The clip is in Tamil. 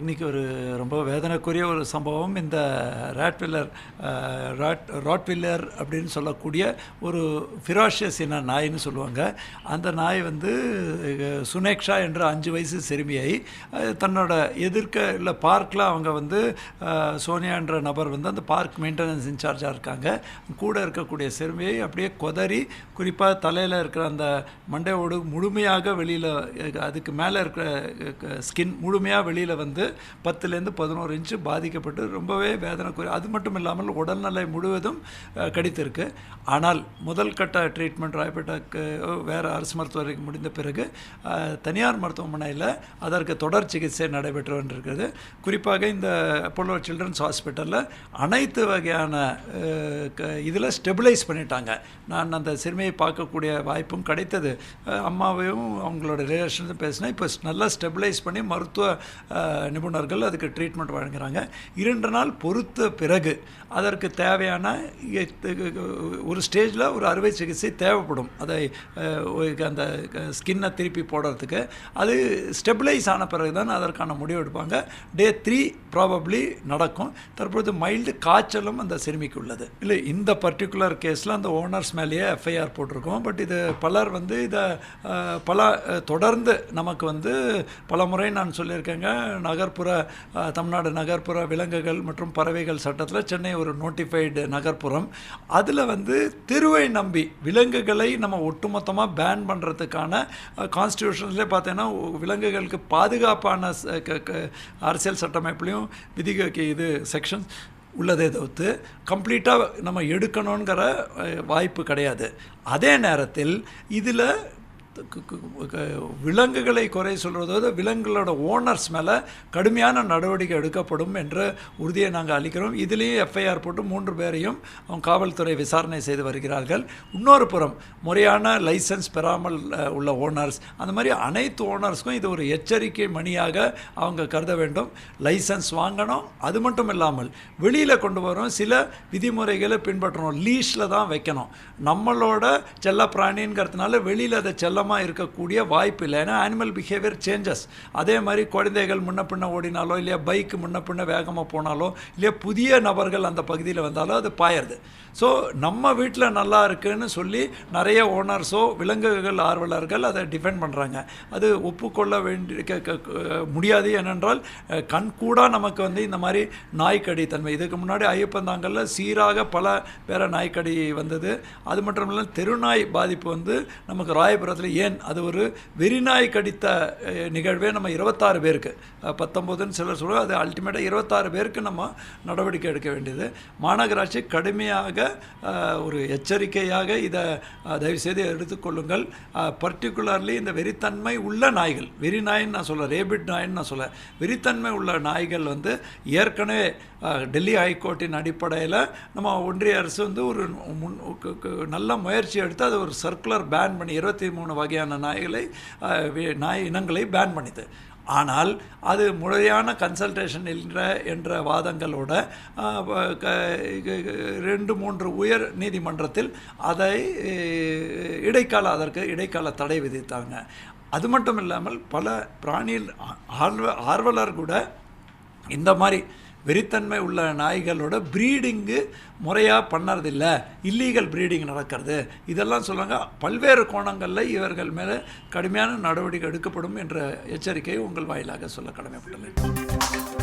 இன்றைக்கி ஒரு ரொம்ப வேதனைக்குரிய ஒரு சம்பவம். இந்த ராட்வில்லர் அப்படின்னு சொல்லக்கூடிய ஒரு ஃபிராஷியஸ் இன நாயின்னு சொல்லுவாங்க. அந்த நாய் வந்து சுனேக்ஷா என்ற 5 வயசு சிறுமியை தன்னோட எதிர்க்க இல்லை பார்க்கில் அவங்க வந்து சோனியா என்ற நபர் வந்து அந்த பார்க் மெயின்டெனன்ஸ் இன்சார்ஜாக இருக்காங்க. கூட இருக்கக்கூடிய சிறுமியை அப்படியே கொதறி, குறிப்பாக தலையில் இருக்கிற அந்த மண்டையோடு முழுமையாக வெளியில், அதுக்கு மேலே இருக்கிற ஸ்கின் முழுமையாக வெளியில் வந்து 10லேருந்து 11 இன்ச்சு பாதிக்கப்பட்டு ரொம்பவே வேதனைக்குரிய. அது மட்டும் இல்லாமல் உடல்நிலை முழுவதும் கடித்திருக்கு. ஆனால் முதல் கட்ட ட்ரீட்மெண்ட் ராயப்பேட்டாக்கு வேறு அரசு மருத்துவமனைக்கு முடிந்த பிறகு தனியார் மருத்துவமனையில் அதற்கு தொடர் சிகிச்சை நடைபெற்று வந்திருக்கிறது. குறிப்பாக இந்த அப்போலோ சில்ட்ரன்ஸ் ஹாஸ்பிட்டலில் அனைத்து வகையான இதில் ஸ்டெபிலைஸ் பண்ணிட்டாங்க. நான் அந்த சிறுமியை பார்க்கக்கூடிய வாய்ப்பும் கிடைத்தது. அம்மாவையும் அவங்களோட ரிலேஷன்ஸும் பேசினேன். இப்போ நல்லா ஸ்டெபிலைஸ் பண்ணி மருத்துவ நிபுணர்கள் அதுக்கு ட்ரீட்மெண்ட் வழங்குகிறாங்க. 2 நாள் பொறுத்த பிறகு அதற்கு தேவையான ஒரு ஸ்டேஜில் ஒரு அறுவை சிகிச்சை தேவைப்படும். அதை அந்த ஸ்கின்னை திருப்பி போடுறதுக்கு அது ஸ்டெபிலைஸ் ஆன பிறகு தான் அதற்கான முடிவு எடுப்பாங்க. டே 3 ப்ராபப்ளி நடக்கும். தற்பொழுது மைல்டு காய்ச்சலும் அந்த சிறுமிக்கு உள்ளது. இல்லை, இந்த பர்டிகுலர் கேஸில் அந்த ஓனர்ஸ் மேலேயே எஃப்ஐஆர் போட்டிருக்கோம். பட் இது பலர் வந்து இதை தொடர்ந்து நமக்கு வந்து பல முறை நான் சொல்லியிருக்கேங்க. தமிழ்நாடு நகர்ப்புற விலங்குகள் மற்றும் பறவைகள் சட்டத்தில் சென்னை ஒரு நோட்டிஃபைடு நகர்ப்புறம். அதில் வந்து தெருவை நம்பி விலங்குகளை நம்ம ஒட்டுமொத்தமாக பேன் பண்ணுறதுக்கான கான்ஸ்டியூஷன்ஸ்லேயே பார்த்தீங்கன்னா விலங்குகளுக்கு பாதுகாப்பான அரசியல் சட்டமைப்புலையும் இது செக்ஷன் உள்ளதே தவிர்த்து கம்ப்ளீட்டாக நம்ம எடுக்கணுங்கிற வாய்ப்பு கிடையாது. அதே நேரத்தில் இதில் விலங்குகளை குறை சொல்வதோடு விலங்குகளோட ஓனர்ஸ் மேலே கடுமையான நடவடிக்கை எடுக்கப்படும் என்ற உறுதியை நாங்கள் அளிக்கிறோம். இதுலேயும் எஃப்ஐஆர் போட்டு 3 பேரையும் அவங்க காவல்துறை விசாரணை செய்து வருகிறார்கள். இன்னொரு புறம் முறையான லைசன்ஸ் பெறாமல் உள்ள ஓனர்ஸ், அந்த மாதிரி அனைத்து ஓனர்ஸ்க்கும் இது ஒரு எச்சரிக்கை மணியாக அவங்க கருத வேண்டும். லைசன்ஸ் வாங்கணும். அது மட்டும் இல்லாமல் வெளியில் கொண்டு வரும் சில விதிமுறைகளை பின்பற்றணும். லீஷில் தான் வைக்கணும். நம்மளோட செல்ல பிராணிங்கிறதுனால வெளியில் அதை இருக்கக்கூடிய வாய்ப்பு இல்லை. ஏன்னா அனிமல் பிஹேவியர் சேஞ்சஸ். அதே மாதிரி குழந்தைகள் முன்ன பின்ன ஓடினாலோ, இல்லையா பைக்கு முன்ன பின்ன வேகமாக போனாலோ, இல்லையா புதிய நபர்கள் அந்த பகுதியில் வந்தாலோ அது பாயிருது. ஸோ நம்ம வீட்டில் நல்லா இருக்குன்னு சொல்லி நிறைய ஓனர்ஸோ விலங்குகள் ஆர்வலர்கள் அதை டிஃபெண்ட் பண்ணுறாங்க. அது ஒப்புக்கொள்ள முடியாது. ஏனென்றால் கண்கூடாக நமக்கு வந்து இந்த மாதிரி நாய்க்கடி தன்மை, இதுக்கு முன்னாடி ஐயப்பந்தாங்கல்ல சீராக பல பேரை நாய்க்கடி வந்தது. அது மட்டும் இல்லாமல் தெருநாய் பாதிப்பு வந்து நமக்கு ராயபுரத்தில் ஏன் அது ஒரு வெறிநாய் கடித்த நிகழ்வே நம்ம 26 பேருக்கு 19ன்னு சிலர் சொல்லுவோம். அது அல்டிமேட்டாக 26 பேருக்கு நம்ம நடவடிக்கை எடுக்க வேண்டியது. மாநகராட்சி கடுமையாக ஒரு எச்சரிக்கையாக இதை தயவுசெய்து எடுத்துக்கொள்ளுங்கள். பர்டிகுலர்லி இந்த வெறித்தன்மை உள்ள நாய்கள், வெறி நாயின்னு நான் சொல்ல, ரேபிட் நாயின்னு நான் சொல்ல, வெறித்தன்மை உள்ள நாய்கள் வந்து ஏற்கனவே டெல்லி ஹைகோர்ட்டின் அடிப்படையில் நம்ம ஒன்றிய அரசு வந்து ஒரு நல்ல முயற்சி எடுத்து அதை ஒரு சர்க்குலர் பேன் பண்ணி 23 வகையான நாய் இனங்களை பேன் பண்ணிது. ஆனால் அது முறையான கன்சல்டேஷன் என்ற வாதங்களோட 2-3 உயர் நீதிமன்றத்தில் அதை அதற்கு இடைக்கால தடை விதித்தாங்க. அது மட்டும் இல்லாமல் பல பிராணியில் ஆர்வலர் கூட இந்த மாதிரி வெறித்தன்மை உள்ள நாய்களோட ப்ரீடிங்கு முறையாக பண்ணுறதில்லை, இல்லீகல் ப்ரீடிங் நடக்கிறது, இதெல்லாம் சொல்லுவாங்க. பல்வேறு கோணங்களில் இவர்கள் மேலே கடுமையான நடவடிக்கை எடுக்கப்படும் என்ற எச்சரிக்கையை உங்கள் வாயிலாக சொல்ல கடமைப்பட்டுள்ளேன்.